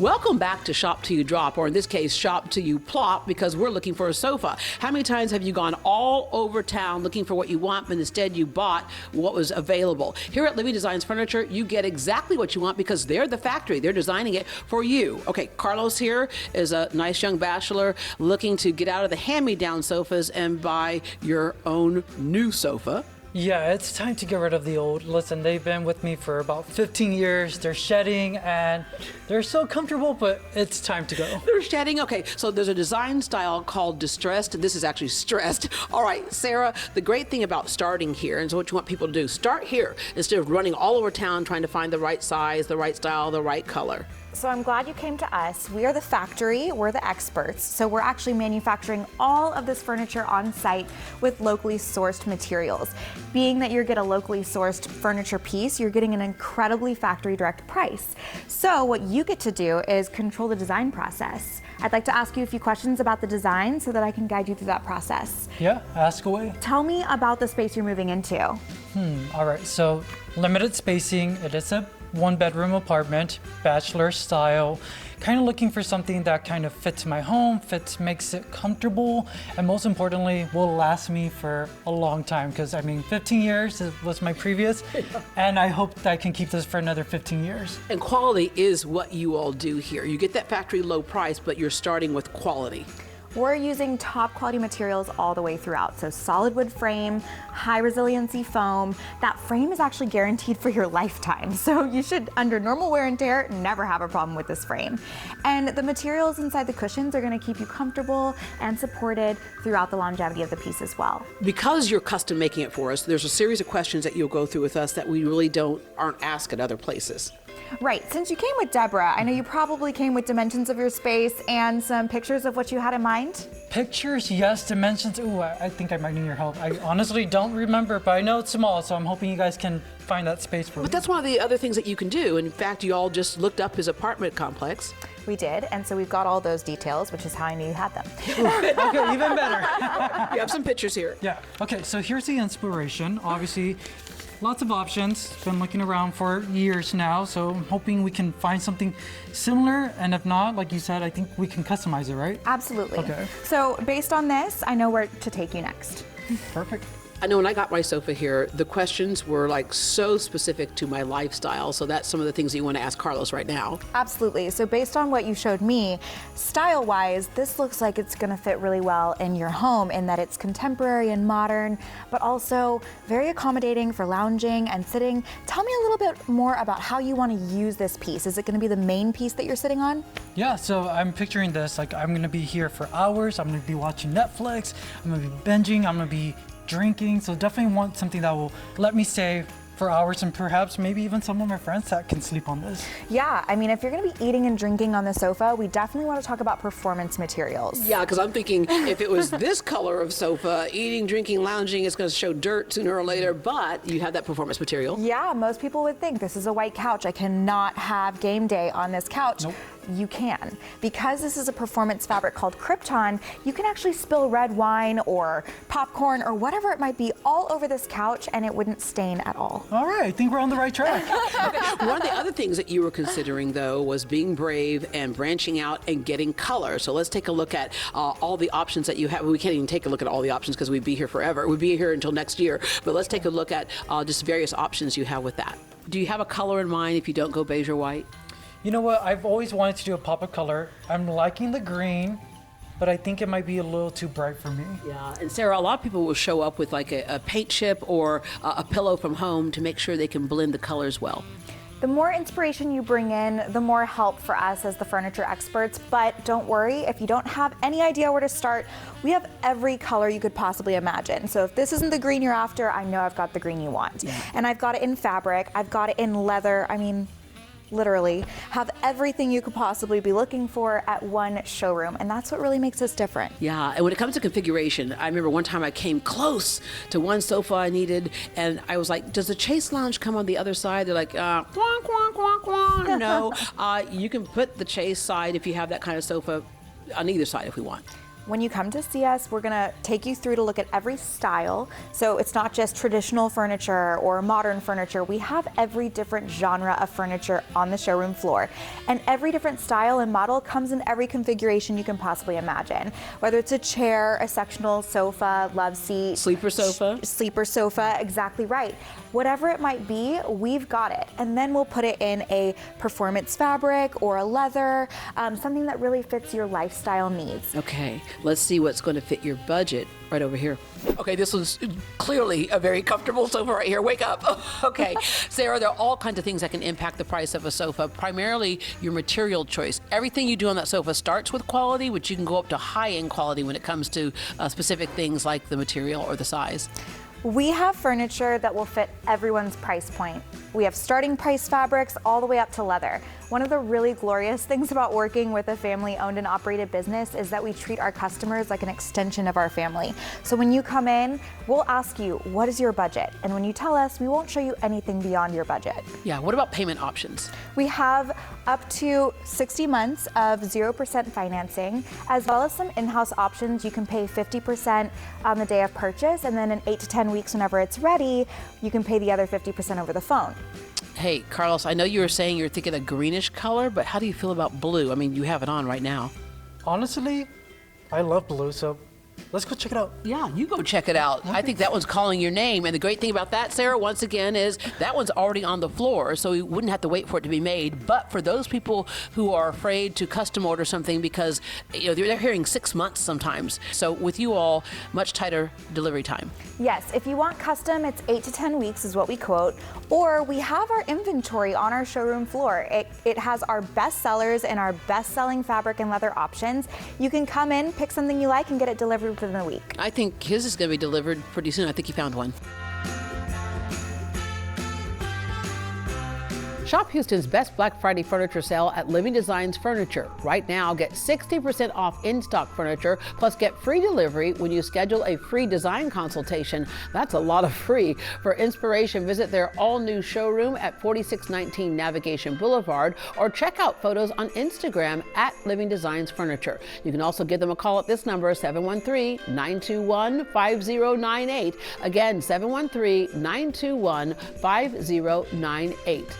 Welcome back to Shop Till You Drop, or in this case, Shop Till You Plop, because we're looking for a sofa. How many times have you gone all over town looking for what you want, but instead you bought what was available? Here at Living Designs Furniture, you get exactly what you want because they're the factory. They're designing it for you. Okay, Carlos here is a nice young bachelor looking to get out of the hand-me-down sofas and buy your own new sofa. Yeah, it's time to get rid of the old. Listen, they've been with me for about 15 years. They're shedding and they're so comfortable, but it's time to go. They're shedding? Okay, so there's a design style called distressed. This is actually stressed. All right, Sarah, the great thing about starting here, and so what you want people to do, start here instead of running all over town trying to find the right size, the right style, the right color. So I'm glad you came to us. We are the factory, we're the experts. So we're actually manufacturing all of this furniture on site with locally sourced materials. Being that you get a locally sourced furniture piece, you're getting an incredibly factory direct price. So what you get to do is control the design process. I'd like to ask you a few questions about the design so that I can guide you through that process. Yeah, ask away. Tell me about the space you're moving into. All right, so limited spacing. It is a one-bedroom apartment, bachelor style, kind of looking for something that kind of fits my home, makes it comfortable, and most importantly, will last me for a long time. Because I mean, 15 years was my previous, and I hope that I can keep this for another 15 years. And quality is what you all do here. You get that factory low price, but you're starting with quality. We're using top quality materials all the way throughout. So solid wood frame, high resiliency foam. That frame is actually guaranteed for your lifetime. So you should, under normal wear and tear, never have a problem with this frame. And the materials inside the cushions are gonna keep you comfortable and supported throughout the longevity of the piece as well. Because you're custom making it for us, there's a series of questions that you'll go through with us that we really aren't asked at other places. Right, since you came with Deborah, I know you probably came with dimensions of your space and some pictures of what you had in mind. Pictures, yes. Dimensions, ooh, I think I might need your help. I honestly don't remember, but I know it's small, so I'm hoping you guys can find that space for me. But that's one of the other things that you can do. In fact, you all just looked up his apartment complex. We did, and so we've got all those details, which is how I knew you had them. Okay, even better. You have some pictures here. Yeah, okay, so here's the inspiration. Obviously, lots of options. Been looking around for years now, so I'm hoping we can find something similar, and if not, like you said, I think we can customize it, right? Absolutely. Okay. So based on this, I know where to take you next. Perfect. I know when I got my sofa here, the questions were like so specific to my lifestyle. So that's some of the things that you want to ask Carlos right now. Absolutely. So based on what you showed me, style-wise, this looks like it's going to fit really well in your home in that it's contemporary and modern, but also very accommodating for lounging and sitting. Tell me a little bit more about how you want to use this piece. Is it going to be the main piece that you're sitting on? Yeah, so I'm picturing this, like I'm gonna be here for hours, I'm gonna be watching Netflix, I'm gonna be binging, I'm gonna be drinking, so definitely want something that will let me stay for hours and perhaps maybe even some of my friends that can sleep on this. Yeah, I mean, if you're gonna be eating and drinking on the sofa, we definitely want to talk about performance materials. Yeah, because I'm thinking if it was this color of sofa, eating, drinking, lounging, it's going to show dirt sooner or later, but you have that performance material. Yeah, most people would think this is a white couch. I cannot have game day on this couch. Nope. You can. Because this is a performance fabric called Krypton, you can actually spill red wine or popcorn or whatever it might be all over this couch and it wouldn't stain at all. All right, I think we're on the right track. Okay. One of the other things that you were considering, though, was being brave and branching out and getting color. So let's take a look at all the options that you have. We can't even take a look at all the options because we'd be here forever. We'd be here until next year. But let's take a look at just various options you have with that. Do you have a color in mind if you don't go beige or white? You know what, I've always wanted to do a pop of color. I'm liking the green, but I think it might be a little too bright for me. Yeah, and Sarah, a lot of people will show up with like a paint chip or a pillow from home to make sure they can blend the colors well. The more inspiration you bring in, the more help for us as the furniture experts. But don't worry, if you don't have any idea where to start, we have every color you could possibly imagine. So if this isn't the green you're after, I know I've got the green you want. Yeah. And I've got it in fabric, I've got it in leather. I mean, literally have everything you could possibly be looking for at one showroom, and that's what really makes us different. Yeah, and when it comes to configuration, I remember one time I came close to one sofa I needed, and I was like, does the Chase Lounge come on the other side? They're like, quang, quang, quang, quang. No, you can put the Chase side if you have that kind of sofa on either side if we want. When you come to see us, we're gonna take you through to look at every style. So it's not just traditional furniture or modern furniture. We have every different genre of furniture on the showroom floor. And every different style and model comes in every configuration you can possibly imagine. Whether it's a chair, a sectional sofa, love seat. Sleeper sofa. Sleeper sofa, exactly right. Whatever it might be, we've got it. And then we'll put it in a performance fabric or a leather, something that really fits your lifestyle needs. Okay, let's see what's going to fit your budget right over here. Okay, this was clearly a very comfortable sofa right here. Wake up. Okay, Sarah, there are all kinds of things that can impact the price of a sofa, primarily your material choice. Everything you do on that sofa starts with quality, which you can go up to high-end quality when it comes to specific things like the material or the size. We have furniture that will fit everyone's price point. We have starting price fabrics all the way up to leather. One of the really glorious things about working with a family-owned and operated business is that we treat our customers like an extension of our family. So when you come in, we'll ask you, what is your budget? And when you tell us, we won't show you anything beyond your budget. Yeah, what about payment options? We have up to 60 months of 0% financing, as well as some in-house options. You can pay 50% on the day of purchase, and then in 8 to 10 weeks, whenever it's ready, you can pay the other 50% over the phone. Hey, Carlos, I know you were saying you're thinking a greenish color, but how do you feel about blue? I mean, you have it on right now. Honestly, I love blue, so let's go check it out. Yeah, you go check it out. I think that one's calling your name. And the great thing about that, Sarah, once again, is that one's already on the floor, so you wouldn't have to wait for it to be made. But for those people who are afraid to custom order something because they're hearing 6 months sometimes. So with you all, much tighter delivery time. Yes, if you want custom, it's 8 to 10 weeks is what we quote. Or we have our inventory on our showroom floor. It has our best sellers and our best-selling fabric and leather options. You can come in, pick something you like, and get it delivered within a week. I think his is going to be delivered pretty soon. I think he found one. Shop Houston's best Black Friday furniture sale at Living Designs Furniture. Right now, get 60% off in-stock furniture, plus get free delivery when you schedule a free design consultation. That's a lot of free. For inspiration, visit their all-new showroom at 4619 Navigation Boulevard, or check out photos on Instagram at Living Designs Furniture. You can also give them a call at this number, 713-921-5098. Again, 713-921-5098.